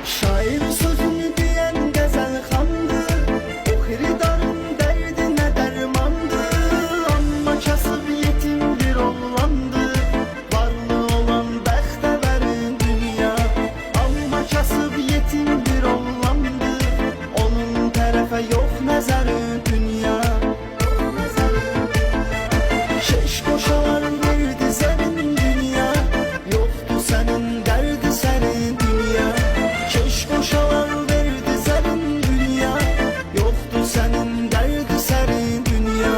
Şair sözünü diyen gazel xandı, o xiridarın derdine dermandı. Amma kasıb yetim bir oğlandı, varlı olan bəxtəvərin dünya. Amma kasıb yetim bir oğlandı, onun tərəfə yox nəzərin dünya. Şeş qoşalar verdi sənin dünya, yoxdu sənin dərdi sənin dünya. Şeş qoşalar verdi sənin dünya, yoxdu sənin dərdi sənin dünya.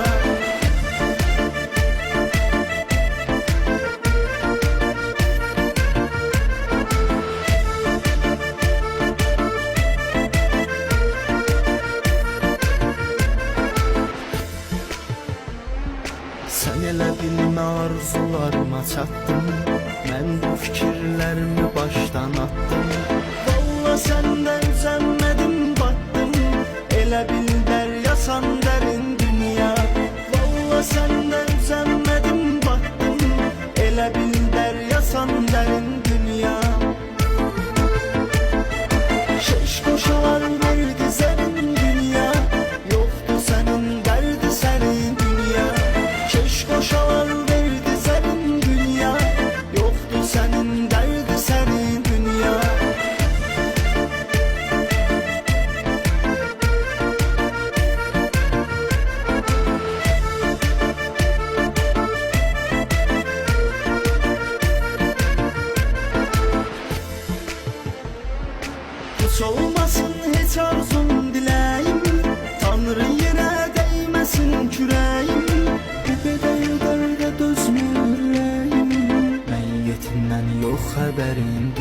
Sən elə bilmə arzularıma çatdın, mən bu fikirlərimi başdan attım. Valla səndən üzənmədim, batdım, elə bil dəryasan dərin dünya. Valla səndən üzənmədim, batdım, elə bil dəryasan dərin dünya. Şeş qoşalar verdi sənin dünya, yoxdu sənin dərdi sənin dünya. Şeş qoşalar verdi sənin dünya, yoxdu sənin dərdi sənin dünya. Hiç olmasın heç arzum diləyim, Tanrı yerə dəyməsin kürəyim. Bu qədər dərdə dözmür ürəyim, məyyətindən yox xəbərim